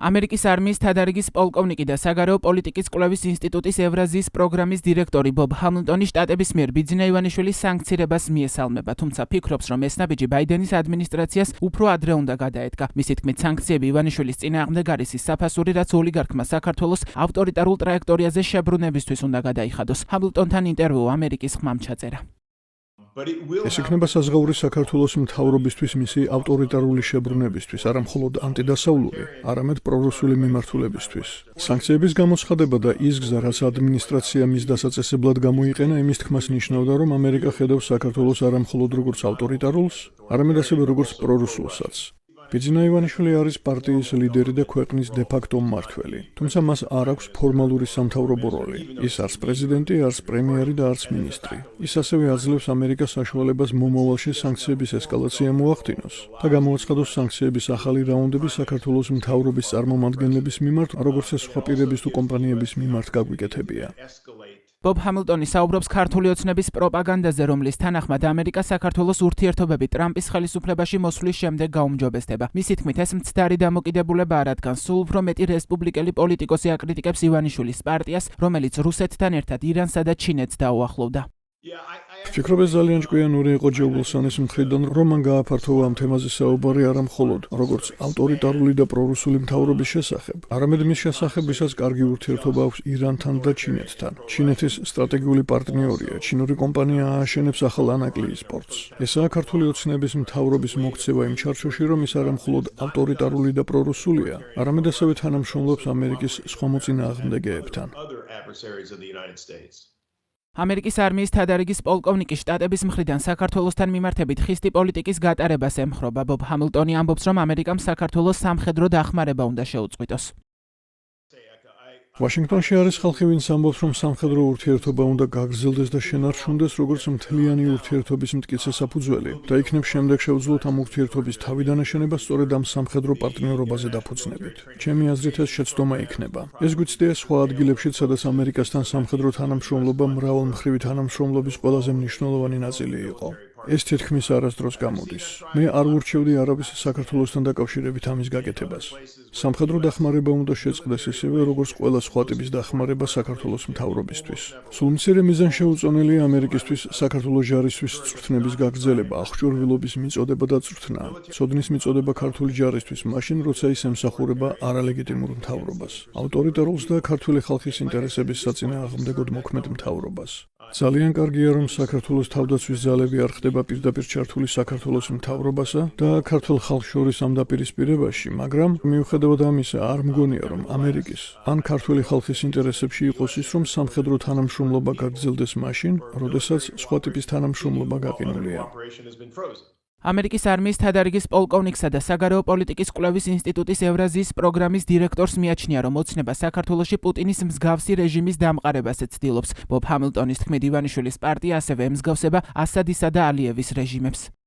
ამერიკის არმიის თადარიგის პოლკოვნიკი და საგარეო პოლიტიკის კვლევის ინსტიტუტის ევრაზიის პროგრამის დირექტორი ბობ ჰამილტონი შტატების მიერ ბიძინა ივანიშვილის სანქცირებას მიესალმება, თუმცა ფიქრობს, რომ ეს ნაბიჯი ბაიდენის ადმინისტრაციას უფრო ადრე უნდა გადაედგა. მისი თქმით, სანქციები ივანიშვილის წინააღმდეგ არის ის საფასური, რაც ოლიგარქმა საქართველოს ავტორიტარულ ტრაექტორიაზე შებრუნებისთვის უნდა გადაიხადოს. ჰამილტონთან ინტერვიუ ამერიკის ხმამ ჩაწერა. ეს იქნება საზღაური საქართველოს მთავრობისთვის მისი ავტორიტარული შებრუნებისთვის, არა მხოლოდ ანტიდასავლური, არამედ პრორუსული მიმართულებისთვის. სანქციების გამოცხადება და ის გზა, რაც ადმინისტრაცია მის დასაწესებლად გამოიყენა, იმის თქმას ნიშნავდა, რომ ამერიკა ხედავს საქართველოს არა მხოლოდ როგორც ავტორიტარულს, არამედ ასევე როგორც პრორუსულსაც. ბიძინა ივანიშვილი არის პარტიის ლიდერი და ქვეყნის დე-ფაქტო მმართველი, თუმცა მას არ აქვს ფორმალური სამთავრობო როლი. ის არც პრეზიდენტი, არც პრემიერი და არც მინისტრი. ის ასევე აძლევს ამერიკას საშუალებას მომავალში სანქციების ესკალაცია მოახდინოს და გამოაცხადოს სანქციების ახალი რაუნდები საქართველოს მთავრობის წარმომადგენლების მიმართ, როგორც ეს სხვა პირების თუ კომპანიების მიმართ გაგვიკეთებია. ბობ ჰამილტონი საუბრობს ქართული ოცნების პროპაგანდაზე, რომლის თანახმად ამერიკა საქართველოს ურთიერთობები ტრამპის ხელისუფლებაში მოსვლის შემდეგ გაუმჯობესდება. მისი თქმით, ეს მცდარი დამოკიდებულება არ ადგას, სულ უფრო მეტი რესპუბლიკელი პოლიტიკოსი აკრიტიკებს ივანიშვილის პარტიას, რომელიც რუსეთთან ერთად ირანსა და ჩინეთს დაუახლოვდა. ვფიქრობ, ეს ძალიან ჭკვიანური იყო ჯო უილსონის მხრიდან, რომ მან გააფართოვა ამ თემაზე საუბარი არა მხოლოდ როგორც ავტორიტარული და პრორუსული მთავრობის შესახებ, არამედ მის შესახებ, ვისაც კარგი ურთიერთობა აქვს ირანთან და ჩინეთთან. ჩინეთის სტრატეგიული პარტნიორია, ჩინური კომპანია ააშენებს ახალ ანაკლიის პორტს. ესაა ქართული ოცნების მთავრობის მოქცევა იმ ჩარჩოში, რომ ის არა მხოლოდ ავტორიტარული და პრორუსულია, არამედ ასევე თანამშრომლობს ამერიკის სხვა მოწინააღმდეგეებთან. ამერიკის არმიის თადარიგის პოლკოვნიკი შტატების მხრიდან საქართველოსთან მიმართებით ხისტი პოლიტიკის გატარებას ემხრობა. ბობ ჰამილტონი ამბობს, რომ ამერიკამ საქართველოს სამხედრო დახმარება უნდა შეუწყვიტოს. ვაშინგტონში არის ხალხი, ვინც ამბობს, რომ სამხედრო ურთიერთობა უნდა გაგრძელდეს და შენარჩუნდეს როგორც მთლიანი ურთიერთობის მტკიცე საფუძველი და იქნებ შემდეგ შევძლოთ ამ ურთიერთობის თავიდანაშენება სწორედ ამ სამხედრო პარტნიორობაზე დაფუძნებით. ჩემი აზრით ეს შეცდომა იქნება. ეს გვიცდია სხვა ადგილებშიც, სადაც ამერიკასთან სამხედრო თანამშრომლობა მრავალმხრივი თანამშრომლობის ყველაზე მნიშვნელოვანი ნაწილი იყო. ეს თითქმის არასდროს გამოდის. მე არ ვურჩევდი არავის საქართველოსთან დაკავშირებით ამის გაკეთებას. სამხედრო დახმარება უნდა შეწყდეს ისევე, როგორც ყველა სხვა ტიპის დახმარება საქართველოს მთავრობისთვის. სულ მცირე მიზანშეუწონელია ამერიკისთვის საქართველოს ჯარისთვის წვრთნების გაგრძელება, აღჭურვილობის მიწოდება და წვრთნა. ცოდნის მიწოდება ქართული ჯარისთვის მაშინ, როცა ის ემსახურება არალეგიტიმურ მთავრობას, ავტორიტარულს და ქართული ხალხის ინტერესების საწინააღმდეგოდ მოქმედ მთავრობას. ძალიან კარგია, რომ საქართველოს თავდაცვის ძალები არ ხდება პირდაპირ ჩართული საქართველოს მთავრობასა და ქართულ ხალხს შორის ამ დაპირისპირებაში, მაგრამ მიუხედავად ამისა, არ მგონია, რომ ამერიკის ან ქართული ხალხის ინტერესებში იყოს ის, რომ სამხედრო თანამშრომლობა გაგრძელდეს მაშინ, როდესაც სხვა ტიპის თანამშრომლობა გაყინულია. ამერიკის არმიის თადარიგის პოლკოვნიკსა და საგარეო პოლიტიკის კვლევის ინსტიტუტის ევრაზიის პროგრამის დირექტორს მიაჩნია, რომ ოცნება საქართველოში პუტინის მსგავსი რეჟიმის დამყარებასაც ცდილობს. ბობ ჰამილტონის თქმით, ივანიშვილის პარტია ასევე ემსგავსება ასადისა და ალიევის რეჟიმებს.